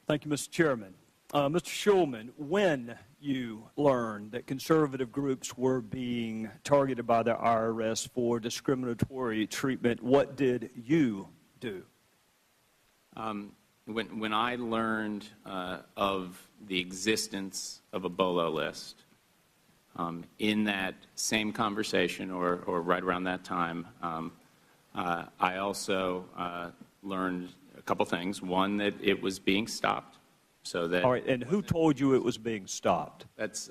Thank you, Mr. Chairman. Mr. Schulman, when you learned that conservative groups were being targeted by the IRS for discriminatory treatment, what did you do? When I learned of the existence of a BOLO list, in that same conversation or right around that time, I also learned a couple things. One, that it was being stopped. So that. All right, and who told you it was being stopped? That's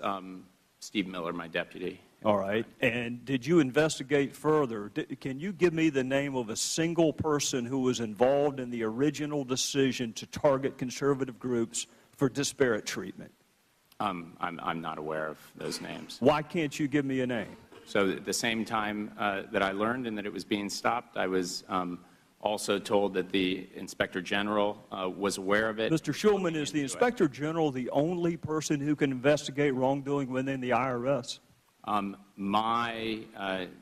Steve Miller, my deputy. All right, and did you investigate further? Can you give me the name of a single person who was involved in the original decision to target conservative groups for disparate treatment? I'm not aware of those names. Why can't you give me a name? So at the same time that I learned and that it was being stopped, I was also told that the Inspector General was aware of it. Mr. Schulman, is the Inspector General the only person who can investigate wrongdoing within the IRS? My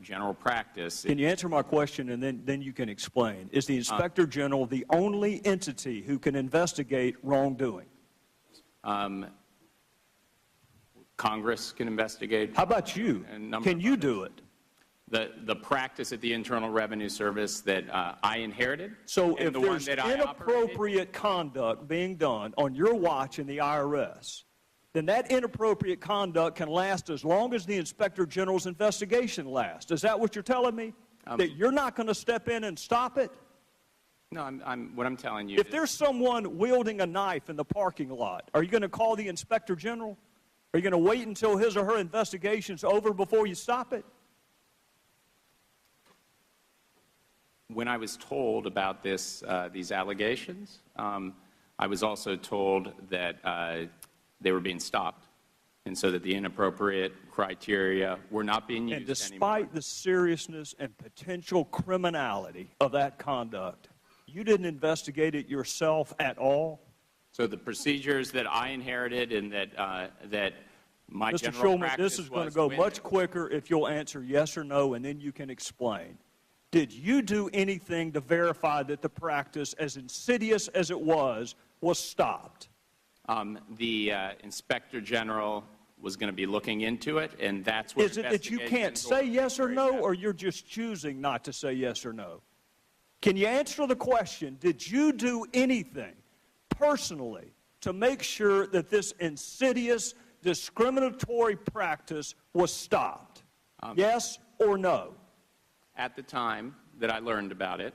general practice. Can you answer my question and then you can explain? Is the Inspector General the only entity who can investigate wrongdoing? Congress can investigate. How about you? Can you do it? The practice at the Internal Revenue Service that I inherited. So if there's inappropriate conduct being done on your watch in the IRS, then that inappropriate conduct can last as long as the Inspector General's investigation lasts. Is that what you're telling me? That you're not going to step in and stop it? No, what I'm telling you. If there's someone wielding a knife in the parking lot, are you going to call the Inspector General? Are you going to wait until his or her investigation's over before you stop it? When I was told about these allegations, I was also told that they were being stopped, and so that the inappropriate criteria were not being used anymore. And despite the seriousness and potential criminality of that conduct, you didn't investigate it yourself at all? So the procedures that I inherited and that my Mr. general Schulman, practice this is going to go much quicker if you'll answer yes or no, and then you can explain. Did you do anything to verify that the practice, as insidious as it was stopped? The Inspector General was going to be looking into it, and that's what. Is it that you can't say yes or no, or you're just choosing not to say yes or no? Can you answer the question, did you do anything personally to make sure that this insidious, discriminatory practice was stopped? Yes or no? At the time that I learned about it,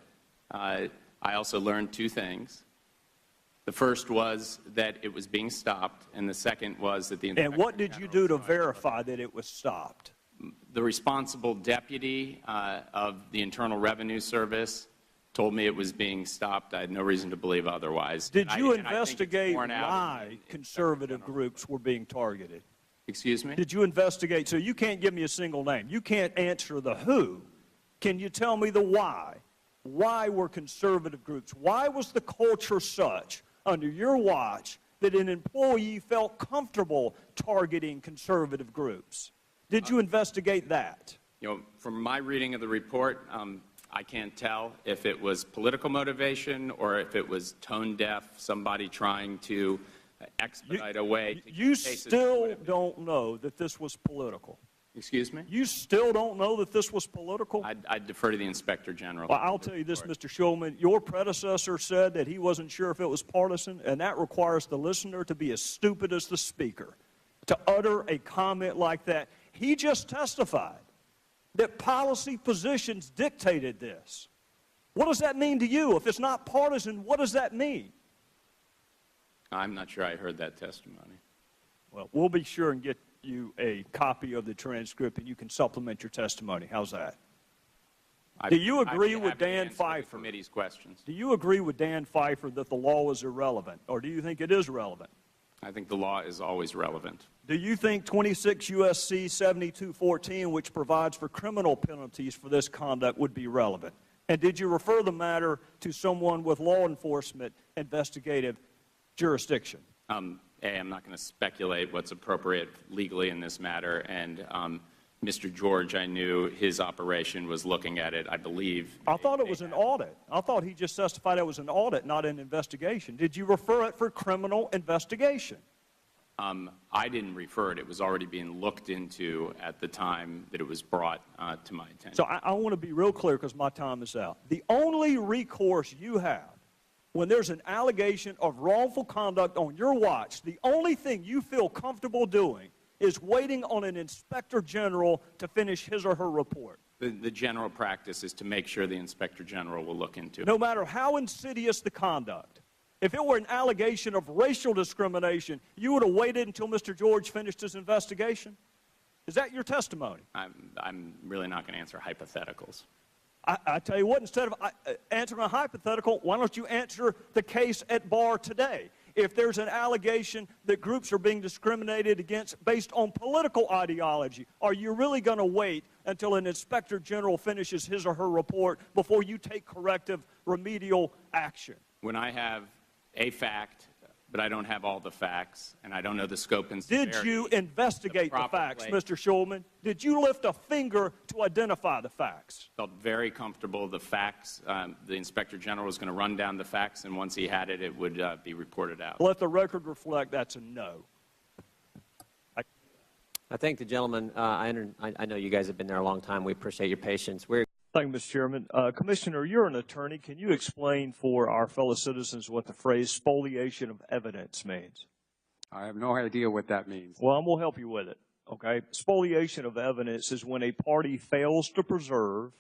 I also learned two things. The first was that it was being stopped, and the second was that the Inspector And what did you do to verify that it was stopped? The responsible deputy of the Internal Revenue Service told me it was being stopped. I had no reason to believe otherwise. Did you investigate why conservative groups were being targeted? Excuse me? Did you investigate? So you can't give me a single name. You can't answer the who. Can you tell me the why? Why were conservative groups? Why was the culture such under your watch that an employee felt comfortable targeting conservative groups? Did you investigate that? You know, from my reading of the report, I can't tell if it was political motivation or if it was tone deaf, somebody trying to expedite a way. You still don't know that this was political. Excuse me? You still don't know that this was political? I'd defer to the Inspector General. Well, I'll tell you this, Mr. Schulman. Your predecessor said that he wasn't sure if it was partisan, and that requires the listener to be as stupid as the speaker to utter a comment like that. He just testified that policy positions dictated this. What does that mean to you? If it's not partisan, what does that mean? I'm not sure I heard that testimony. Well, we'll be sure and get you a copy of the transcript, and you can supplement your testimony. How's that? Do you agree with Dan Pfeiffer? Committee's questions. Do you agree with Dan Pfeiffer that the law is irrelevant, or do you think it is relevant? I think the law is always relevant. Do you think 26 U.S.C. 7214, which provides for criminal penalties for this conduct, would be relevant? And did you refer the matter to someone with law enforcement investigative jurisdiction? I'm not going to speculate what's appropriate legally in this matter, and Mr. George, I knew his operation was looking at it, I believe. I thought it was an audit. I thought he just testified it was an audit, not an investigation. Did you refer it for criminal investigation? I didn't refer it. It was already being looked into at the time that it was brought to my attention. So I want to be real clear because my time is out. The only recourse you have when there's an allegation of wrongful conduct on your watch, the only thing you feel comfortable doing is waiting on an inspector general to finish his or her report. The general practice is to make sure the inspector general will look into it. No matter how insidious the conduct. If it were an allegation of racial discrimination, you would have waited until Mr. George finished his investigation? Is that your testimony? I'm really not going to answer hypotheticals. I tell you what, instead of answering a hypothetical, why don't you answer the case at bar today? If there's an allegation that groups are being discriminated against based on political ideology, are you really going to wait until an inspector general finishes his or her report before you take corrective remedial action? When I have a fact, but I don't have all the facts, and I don't know the scope and severity. Did you investigate the facts, Mr. Schulman? Did you lift a finger to identify the facts? Felt very comfortable. The facts, the inspector general was going to run down the facts, and once he had it, it would be reported out. Let the record reflect that's a no. I thank the gentleman. I know you guys have been there a long time. We appreciate your patience. Thank you, Mr. Chairman. Commissioner, you're an attorney. Can you explain for our fellow citizens what the phrase spoliation of evidence means? I have no idea what that means. Well, we'll help you with it, okay? Spoliation of evidence is when a party fails to preserve,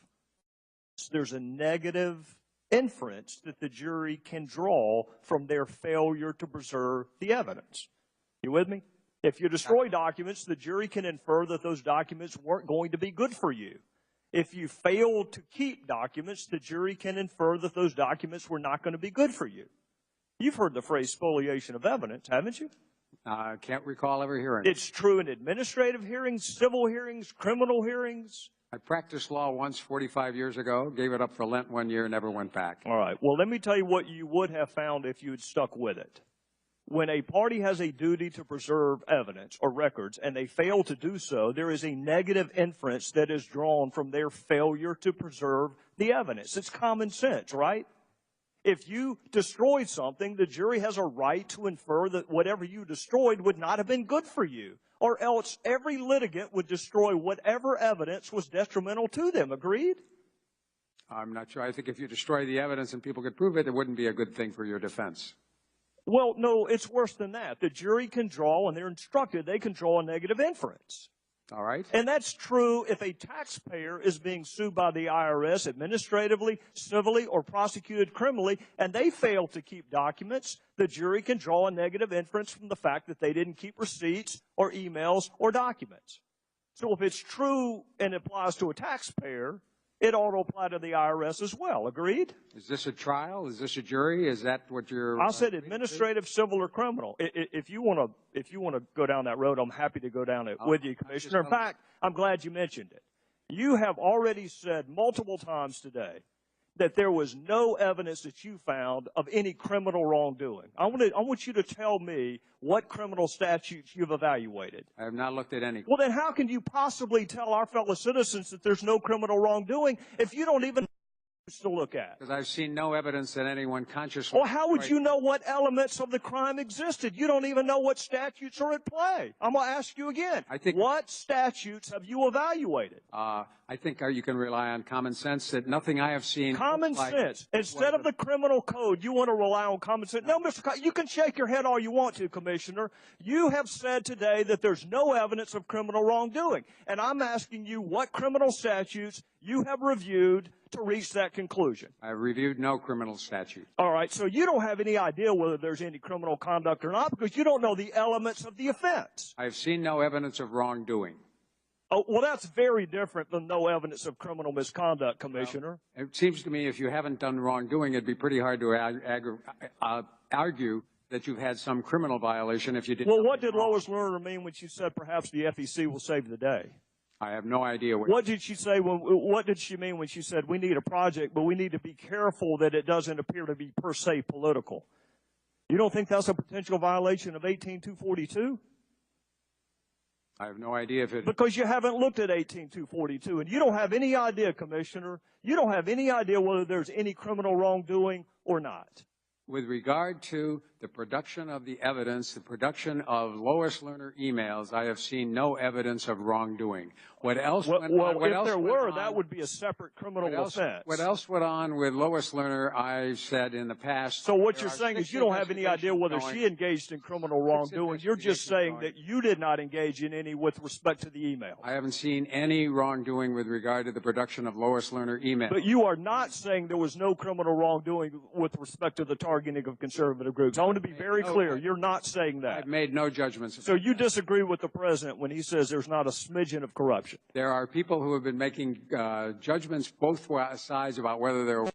there's a negative inference that the jury can draw from their failure to preserve the evidence. You with me? If you destroy documents, the jury can infer that those documents weren't going to be good for you. If you fail to keep documents, the jury can infer that those documents were not going to be good for you. You've heard the phrase spoliation of evidence, haven't you? I can't recall ever hearing it. It's true in administrative hearings, civil hearings, criminal hearings. I practiced law once 45 years ago, gave it up for Lent one year, never went back. All right. Well, let me tell you what you would have found if you had stuck with it. When a party has a duty to preserve evidence or records and they fail to do so, there is a negative inference that is drawn from their failure to preserve the evidence. It's common sense, right? If you destroyed something, the jury has a right to infer that whatever you destroyed would not have been good for you, or else every litigant would destroy whatever evidence was detrimental to them. Agreed? I'm not sure. I think if you destroy the evidence and people could prove it, it wouldn't be a good thing for your defense. Well, no, it's worse than that. The jury can draw, and they're instructed, they can draw a negative inference. All right. And that's true if a taxpayer is being sued by the IRS administratively, civilly, or prosecuted criminally, and they fail to keep documents, the jury can draw a negative inference from the fact that they didn't keep receipts or emails or documents. So if it's true and applies to a taxpayer, it ought to apply to the IRS as well. Agreed? Is this a trial? Is this a jury? Is that what you're... I said administrative, civil, or criminal. If you want to go down that road, I'm happy to go down it with you, Commissioner. In fact, I'm glad you mentioned it. You have already said multiple times today that there was no evidence that you found of any criminal wrongdoing. I want you to tell me what criminal statutes you've evaluated. I have not looked at any. Well, then how can you possibly tell our fellow citizens that there's no criminal wrongdoing if you don't even know to look at? Because I've seen no evidence that anyone consciously... Well, how would you know what elements of the crime existed? You don't even know what statutes are at play. I'm going to ask you again. What statutes have you evaluated? I think you can rely on common sense that nothing I have seen... Common sense. Instead of the criminal code, you want to rely on common sense. No, Mr. You can shake your head all you want to, Commissioner. You have said today that there's no evidence of criminal wrongdoing. And I'm asking you what criminal statutes you have reviewed to reach that conclusion. I've reviewed no criminal statute. All right, so you don't have any idea whether there's any criminal conduct or not because you don't know the elements of the offense. I have seen no evidence of wrongdoing. Oh, well, that's very different than no evidence of criminal misconduct, Commissioner. Well, it seems to me if you haven't done wrongdoing, it'd be pretty hard to argue that you've had some criminal violation if you did. Well, what did Lois Lerner mean when she said perhaps the FEC will save the day? I have no idea what did she say? What did she mean when she said we need a project, but we need to be careful that it doesn't appear to be per se political? You don't think that's a potential violation of 18242? I have no idea if it... Because you haven't looked at 18242, and you don't have any idea, Commissioner, you don't have any idea whether there's any criminal wrongdoing or not. With regard to the production of the evidence, the production of Lois Lerner emails, I have seen no evidence of wrongdoing. What else went on? Well, if there were, that would be a separate criminal offense. What else went on with Lois Lerner, I said in the past. So what you're saying is you don't have any idea whether she engaged in criminal wrongdoing. You're just saying that you did not engage in any with respect to the email. I haven't seen any wrongdoing with regard to the production of Lois Lerner emails. But you are not saying there was no criminal wrongdoing with respect to the targeting of conservative groups. I want to be very clear. You're not saying that. I've made no judgments. So you disagree with the president when he says there's not a smidgen of corruption. There are people who have been making judgments both sides about whether there are...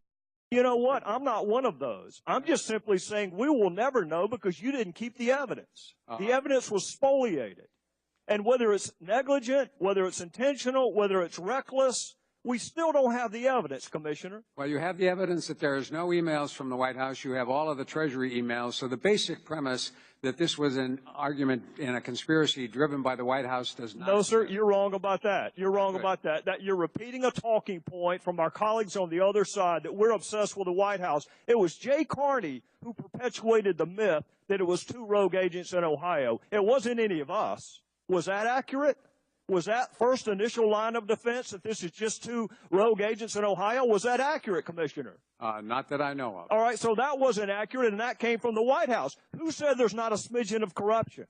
You know what? I'm not one of those. I'm just simply saying we will never know because you didn't keep the evidence. The evidence was spoliated. And whether it's negligent, whether it's intentional, whether it's reckless, we still don't have the evidence, Commissioner. Well, you have the evidence that there is no emails from the White House. You have all of the Treasury emails. So the basic premise that this was an argument in a conspiracy driven by the White House does not... No, sir, you're wrong about that. You're wrong about that. That you're repeating a talking point from our colleagues on the other side that we're obsessed with the White House. It was Jay Carney who perpetuated the myth that it was 2 rogue agents in Ohio. It wasn't any of us. Was that accurate? Was that first initial line of defense that this is just 2 rogue agents in Ohio? Was that accurate, Commissioner? Not that I know of. All right, so that wasn't accurate, and that came from the White House. Who said there's not a smidgen of corruption?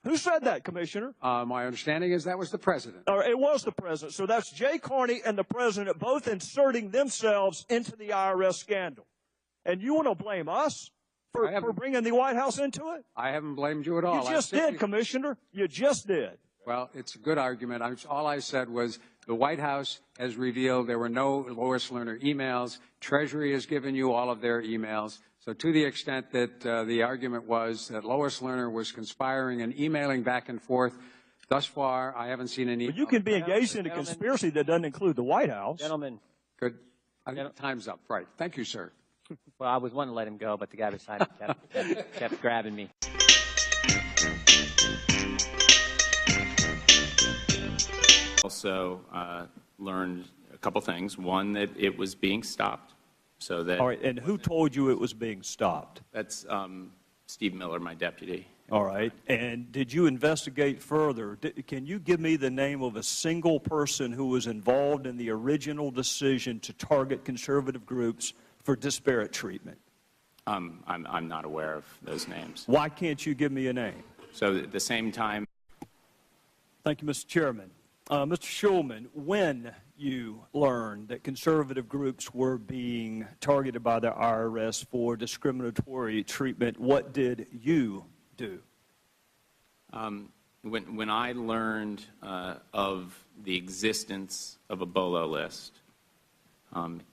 Who said that, Commissioner? My understanding is that was the president. Or it was the president. So that's Jay Carney and the president both inserting themselves into the IRS scandal. And you want to blame us for bringing the White House into it? I haven't blamed you at all. You just did, Commissioner. You just did. Well, it's a good argument. All I said was the White House has revealed there were no Lois Lerner emails. Treasury has given you all of their emails. So to the extent that the argument was that Lois Lerner was conspiring and emailing back and forth, thus far I haven't seen any. But you can be engaged in a conspiracy that doesn't include the White House. Gentlemen. Good. I think time's up. Right. Thank you, sir. Well, I was wanting to let him go, but the guy beside me kept grabbing me. Also learned a couple things. One, that it was being stopped. So that. All right, and who told you it was being stopped? That's Steve Miller, my deputy. All right, and did you investigate further? Can you give me the name of a single person who was involved in the original decision to target conservative groups for disparate treatment? I'm not aware of those names. Why can't you give me a name? So at the same time. Thank you, Mr. Chairman. Mr. Schulman, when you learned that conservative groups were being targeted by the IRS for discriminatory treatment, what did you do? When I learned of the existence of a BOLO list,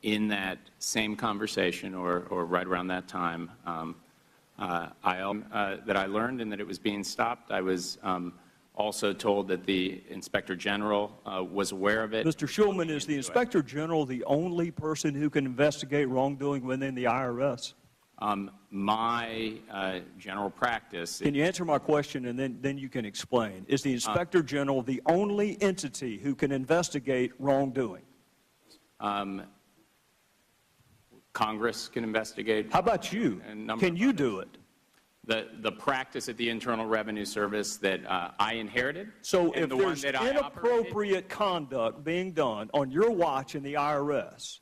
in that same conversation or right around that time, that I learned and that it was being stopped, I was also told that the Inspector General was aware of it. Mr. Schulman, is the Inspector General the only person who can investigate wrongdoing within the IRS? My general practice. Can you answer my question and then you can explain? Is the Inspector General the only entity who can investigate wrongdoing? Congress can investigate. How about you? Can you do it? The practice at the Internal Revenue Service that I inherited. So if there's inappropriate conduct being done on your watch in the IRS,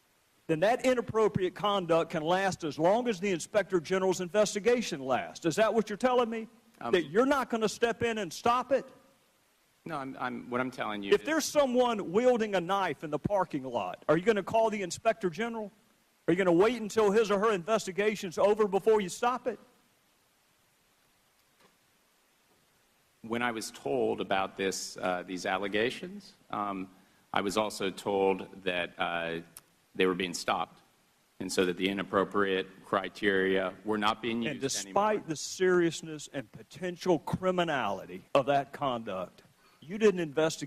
then that inappropriate conduct can last as long as the Inspector General's investigation lasts. Is that what you're telling me? That you're not going to step in and stop it? No, what I'm telling you. If there's someone wielding a knife in the parking lot, are you going to call the Inspector General? Are you going to wait until his or her investigation's over before you stop it? When I was told about these allegations, I was also told that they were being stopped, and so that the inappropriate criteria were not being used anymore. And despite the seriousness and potential criminality of that conduct, you didn't investigate.